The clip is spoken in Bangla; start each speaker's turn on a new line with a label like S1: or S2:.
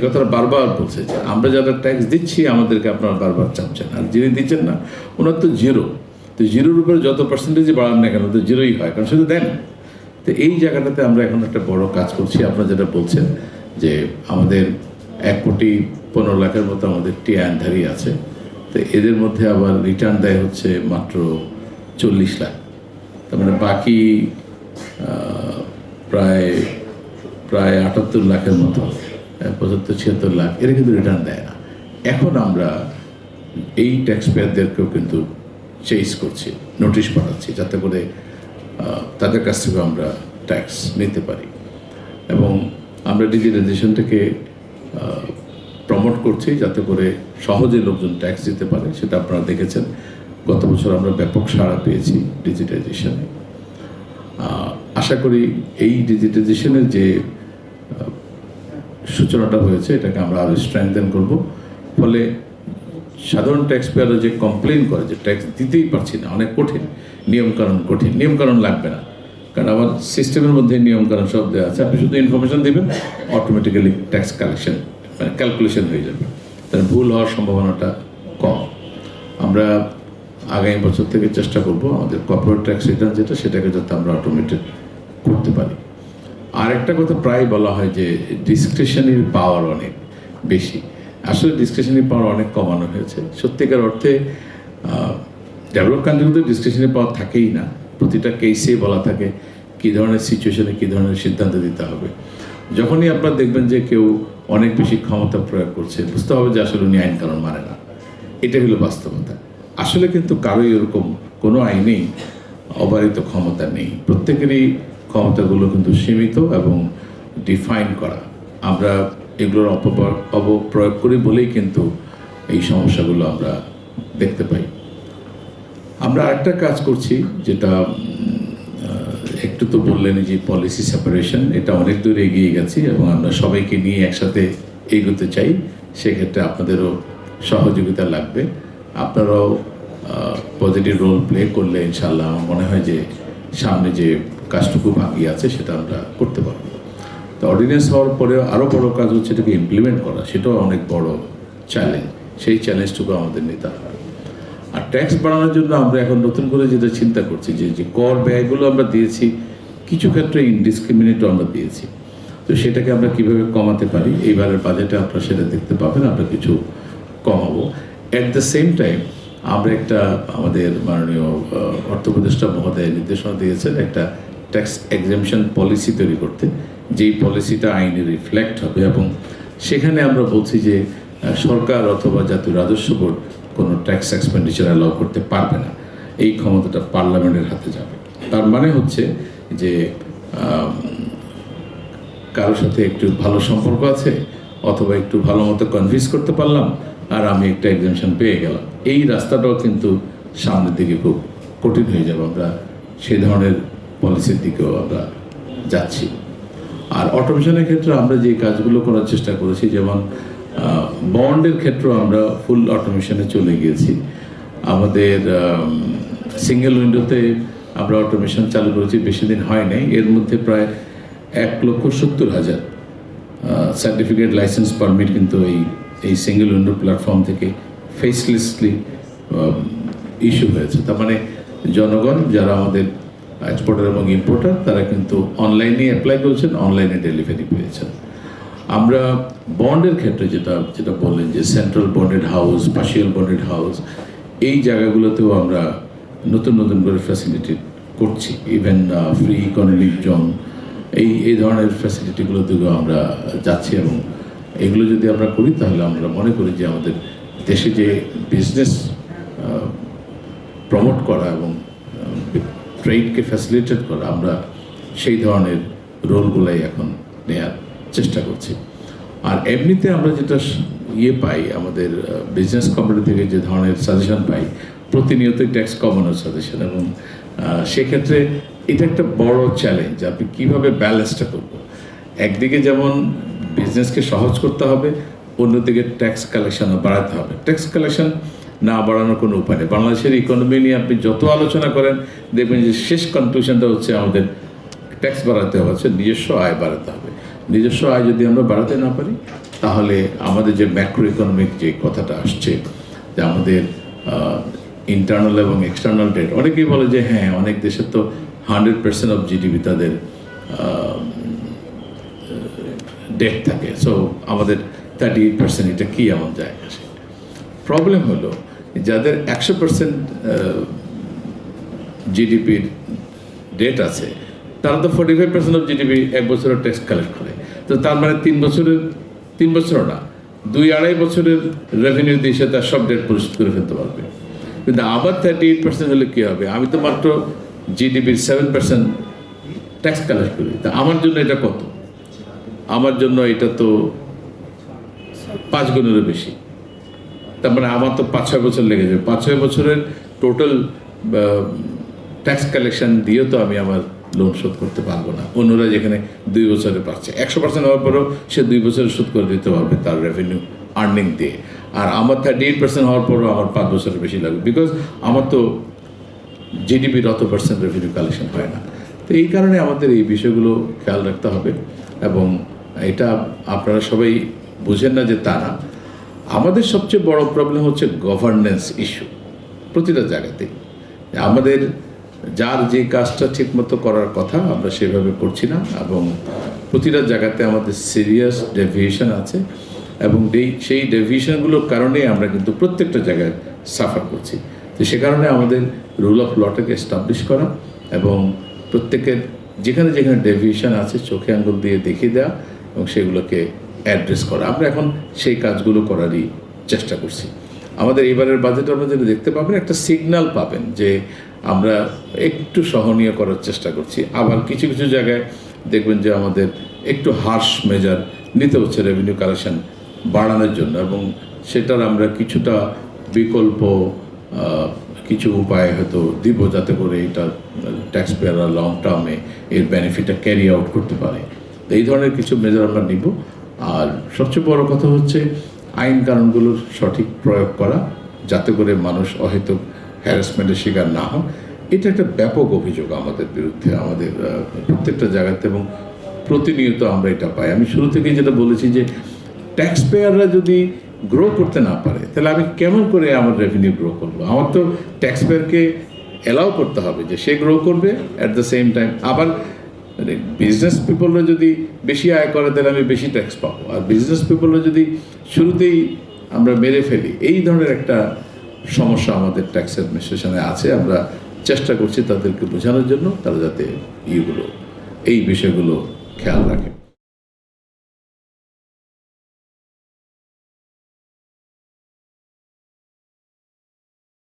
S1: কথাটা বারবার বলছে যে আমরা যারা ট্যাক্স দিচ্ছি আমাদেরকে আপনারা বারবার চাচ্ছেন, আর যিনি দিচ্ছেন না ওনার তো জিরো। তো জিরোর উপরে যত পার্সেন্টেজই বাড়ান না কেন তো জিরোই হয়, কারণ সেটা দেন। তো এই জায়গাটাতে আমরা এখন একটা বড় কাজ করছি। আপনারা যেটা বলছেন যে আমাদের 1,15,00,000 মতো আমাদের টিআইনধারী আছে, তো এদের মধ্যে আবার রিটার্ন দেয় হচ্ছে মাত্র 40 লাখ। তার মানে বাকি প্রায় 78 লাখের মতো, 75-76 লাখ এরা কিন্তু রিটার্ন দেয় না। এখন আমরা এই ট্যাক্স পেয়ারদেরকেও কিন্তু চেঞ্জ করছি, নোটিশ পাঠাচ্ছি, যাতে করে তাদের কাছ থেকে আমরা ট্যাক্স নিতে পারি। এবং আমরা ডিজিটাইজেশনটাকে প্রমোট করছি যাতে করে সহজে লোকজন ট্যাক্স দিতে পারে। সেটা আপনারা দেখেছেন, গত বছর আমরা ব্যাপক সাড়া পেয়েছি ডিজিটাইজেশনে। আশা করি এই ডিজিটাইজেশনের যে সূচনাটা হয়েছে এটাকে আমরা আরও স্ট্রেংথেন করব। ফলে সাধারণ ট্যাক্স পেয়াররা যে কমপ্লেন করে যে ট্যাক্স দিতেই পারছি না, অনেক কঠিন, নিয়মকানুন কঠিন। নিয়মকানুন লাগবে না, কারণ আমার সিস্টেমের মধ্যে নিয়মকানুন সব দেওয়া আছে। আপনি শুধু ইনফরমেশন দেবেন, অটোমেটিক্যালি ট্যাক্স কালেকশন মানে ক্যালকুলেশন হয়ে যাবে, তার ভুল হওয়ার সম্ভাবনাটা কম। আমরা আগামী বছর থেকে চেষ্টা করব আমাদের কর্পোরেট ট্যাক্স রিটার্ন যেটা, সেটাকে যাতে আমরা অটোমেটেড করতে পারি। আর একটা কথা প্রায় বলা হয় যে ডিসক্রিশনারি পাওয়ার অনেক বেশি। আসলে ডিসক্রিশনারি পাওয়ার অনেক কমানো হয়েছে। সত্যিকার অর্থে ডেভেলপ কান্ট্রিগুলোতে ডিসক্রিশনারি পাওয়ার থাকেই না। প্রতিটা কেসেই বলা থাকে কী ধরনের সিচুয়েশনে কী ধরনের সিদ্ধান্ত দিতে হবে। যখনই আপনারা দেখবেন যে কেউ অনেক বেশি ক্ষমতা প্রয়োগ করছে, বুঝতে হবে যে আসলে উনি আইন কানুন মানে না। এটা হলো বাস্তবতা। আসলে কিন্তু কারোই এরকম কোনো আইনেই অবারিত ক্ষমতা নেই। প্রত্যেকেরই ক্ষমতাগুলো কিন্তু সীমিত এবং ডিফাইন করা। আমরা এগুলোর অপপ্রয়োগ করি বলেই কিন্তু এই সমস্যাগুলো আমরা দেখতে পাই। আমরা আরেকটা কাজ করছি যেটা একটু তো বললেন যে পলিসি সেপারেশন, এটা অনেক দূর এগিয়ে গেছি এবং আমরা সবাইকে নিয়ে একসাথে এগোতে চাই। সেক্ষেত্রে আপনাদেরও সহযোগিতা লাগবে। আপনারাও পজিটিভ রোল প্লে করলে ইনশাআল্লাহ আমার মনে হয় যে সামনে যে কাজটুকু বাকি আছে সেটা আমরা করতে পারবো। তো অর্ডিন্যান্স হওয়ার পরে আরও বড় কাজ হচ্ছে এটাকে ইমপ্লিমেন্ট করা, সেটাও অনেক বড় চ্যালেঞ্জ। সেই চ্যালেঞ্জটুকু আমাদের নিতে হবে। আর ট্যাক্স বাড়ানোর জন্য আমরা এখন নতুন করে যেটা চিন্তা করছি যে কর ব্যয়গুলো আমরা দিয়েছি, কিছু ক্ষেত্রে ইনডিসক্রিমিনেটও আমরা দিয়েছি। তো সেটাকে আমরা কীভাবে কমাতে পারি, এইবারের বাজেটে আপনারা সেটা দেখতে পাবেন, আমরা কিছু কমাবো। অ্যাট দ্য সেম টাইম আমরা একটা আমাদের মাননীয় অর্থ উপদেষ্টা মহোদয় নির্দেশনা দিয়েছেন একটা ট্যাক্স এক্সামশন পলিসি তৈরি করতে, যেই পলিসিটা আইনে রিফ্লেক্ট হবে। এবং সেখানে আমরা বলছি যে সরকার অথবা জাতীয় রাজস্ব বোর্ড কোনো ট্যাক্স এক্সপেন্ডিচার অ্যালাউ করতে পারবে না, এই ক্ষমতাটা পার্লামেন্টের হাতে যাবে। তার মানে হচ্ছে যে কারোর সাথে একটু ভালো সম্পর্ক আছে অথবা একটু ভালো মতো কনভিন্স করতে পারলাম আর আমি একটা এক্সামশন পেয়ে গেলাম, এই রাস্তাটাও কিন্তু সামনের দিকে খুব কঠিন হয়ে যাবে। আমরা সেই ধরনের পলিসির দিকেও আমরা যাচ্ছি। আর অটোমেশনের ক্ষেত্রে আমরা যে কাজগুলো করার চেষ্টা করেছি, যেমন বন্ডের ক্ষেত্রেও আমরা ফুল অটোমেশনে চলে গিয়েছি। আমাদের সিঙ্গেল উইন্ডোতে আমরা অটোমেশন চালু করেছি, বেশি দিন হয় নাই। এর মধ্যে প্রায় 1,70,000 সার্টিফিকেট লাইসেন্স পারমিট কিন্তু এই সিঙ্গেল উইন্ডো প্ল্যাটফর্ম থেকে ফেসলেসলি ইস্যু হয়েছে। তার মানে জনগণ যারা আমাদের এক্সপোর্টার এবং ইম্পোর্টার তারা কিন্তু অনলাইনে অ্যাপ্লাই করেছেন, অনলাইনে ডেলিভারি পেয়েছেন। আমরা বন্ডের ক্ষেত্রে যেটা বললেন যে central bonded house, partial bonded house, এই জায়গাগুলোতেও আমরা নতুন করে ফ্যাসিলিটি করছি। ইভেন ফ্রি ইকোনমিক জোন, এই ধরনের ফ্যাসিলিটিগুলোতেও আমরা যাচ্ছি। এবং এগুলো যদি আমরা করি তাহলে আমরা মনে করি যে আমাদের দেশে যে বিজনেস প্রমোট করা এবং ট্রেডকে ফ্যাসিলিটেট করা, আমরা সেই ধরনের রোলগুলাই এখন নেওয়ার চেষ্টা করছি। আর এমনিতে আমরা যেটা পাই, আমাদের বিজনেস কমিউনিটি থেকে যে ধরনের সাজেশন পাই, প্রতিনিয়তই ট্যাক্স কমানোর সাজেশন। এবং সেক্ষেত্রে এটা একটা বড় চ্যালেঞ্জ, আপনি কীভাবে ব্যালেন্সটা করবো। একদিকে যেমন বিজনেসকে সহজ করতে হবে, অন্যদিকে ট্যাক্স কালেকশনও বাড়াতে হবে। ট্যাক্স কালেকশন না বাড়ানোর কোনো উপায় নেই। বাংলাদেশের ইকোনমি নিয়ে আপনি যত আলোচনা করেন দেখবেন যে শেষ কনক্লুশনটা হচ্ছে আমাদের ট্যাক্স বাড়াতে হবে, নিজস্ব আয় বাড়াতে হবে। নিজস্ব আয় যদি আমরা বাড়াতে না পারি তাহলে আমাদের যে ম্যাক্রো ইকোনমিক যে কথাটা আসছে, যে আমাদের ইন্টারনাল এবং এক্সটার্নাল ডেট, অনেকেই বলে যে হ্যাঁ অনেক দেশের তো 100% অফ জিডিপি তাদের ডেট থাকে, সো আমাদের 38%, এটা কি এমন যায় আসে। প্রবলেম হলো যাদের 100% জিডিপির ডেট আছে, তারা তো 45% অফ জিডিপি এক বছরের ট্যাক্স কালেক্ট করে। তো তার মানে 3 বছরও না, 2-2.5 বছরের রেভিনিউ দিয়ে সে তার সব ডেট পরিশোধ করে ফেলতে পারবে। কিন্তু আবার 38% হলে কী হবে? আমি তো মাত্র জিডিপির 7% ট্যাক্স কালেক্ট করি, তা আমার জন্য এটা কত? আমার জন্য এটা তো 5 গুণেরও বেশি। তার মানে আমার তো 5-6 বছর লেগে যাবে। 5-6 বছরের টোটাল ট্যাক্স কালেকশন দিয়েও তো আমি আমার লোন শোধ করতে পারবো না। অন্যরা যেখানে 2 বছরে পাচ্ছে, 100% হওয়ার পরেও সে 2 বছরে শোধ করে দিতে পারবে তার রেভিনিউ আর্নিং দিয়ে। আর আমার 38% হওয়ার পরেও আমার 5 বছরের বেশি লাগবে, বিকজ আমার তো জিডিপির অত পার্সেন্ট রেভিনিউ কালেকশন হয় না। তো এই কারণে আমাদের এই বিষয়গুলো খেয়াল রাখতে হবে, এবং এটা আপনারা সবাই বুঝেন না যে তা না। আমাদের সবচেয়ে বড় প্রবলেম হচ্ছে গভর্নেন্স ইস্যু প্রতিটা জায়গাতেই। আমাদের যার যে কাজটা ঠিকমতো করার কথা আমরা সেভাবে করছি না, এবং প্রতিটা জায়গাতে আমাদের সিরিয়াস ডেভিয়েশন আছে, এবং সেই ডেভিয়েশনগুলোর কারণে আমরা কিন্তু প্রত্যেকটা জায়গায় সাফার করছি। তো সে কারণে আমাদের রুল অফ লটাকে এস্টাবলিশ করা, এবং প্রত্যেকের যেখানে যেখানে ডেভিয়েশন আছে চোখে আঙুল দিয়ে দেখিয়ে দেওয়া এবং সেগুলোকে অ্যাড্রেস করা। আমরা এখন সেই কাজগুলো করারই চেষ্টা করছি। আমাদের এবারের বাজেট আমরা যেটা দেখতে পাবেন, একটা সিগন্যাল পাবেন যে আমরা একটু সহনীয় করার চেষ্টা করছি। আবার কিছু কিছু জায়গায় দেখবেন যে আমাদের একটু হার্শ মেজার নিতে হচ্ছে রেভিনিউ কালেকশন বাড়ানোর জন্য, এবং সেটার আমরা কিছুটা বিকল্প কিছু উপায় হয়তো দিব, যাতে করে এটা ট্যাক্স পেয়াররা লং টার্মে এর বেনিফিটটা ক্যারি আউট করতে পারে। এই ধরনের কিছু মেজার আমরা নিব। আর সবচেয়ে বড় কথা হচ্ছে আইন কানুনগুলোর সঠিক প্রয়োগ করা, যাতে করে মানুষ অহেতুক হ্যারাসমেন্টের শিকার না হয়। এটা একটা ব্যাপক অভিযোগ আমাদের বিরুদ্ধে, আমাদের প্রত্যেকটা জায়গাতে, এবং প্রতিনিয়ত আমরা এটা পাই। আমি শুরু থেকেই যেটা বলেছি যে ট্যাক্স পেয়াররা যদি গ্রো করতে না পারে, তাহলে আমি কেমন করে আমার রেভিনিউ গ্রো করবো? আমার তো ট্যাক্স পেয়ারকে অ্যালাউ করতে হবে যে সে গ্রো করবে, অ্যাট দ্য সেম টাইম আবার বিজনেস পিপলরা যদি বেশি আয় করে তাহলে আমি বেশি ট্যাক্স পাবো, আর বিজনেস পিপলরা যদি শুরুতেই আমরা মেরে ফেলি, এই ধরনের একটা সমস্যা আমাদের ট্যাক্স অ্যাডমিনিস্ট্রেশনে আছে। আমরা চেষ্টা করছি তাদেরকে বোঝানোর জন্য, তারা যাতে এই বিষয়গুলো খেয়াল রাখে।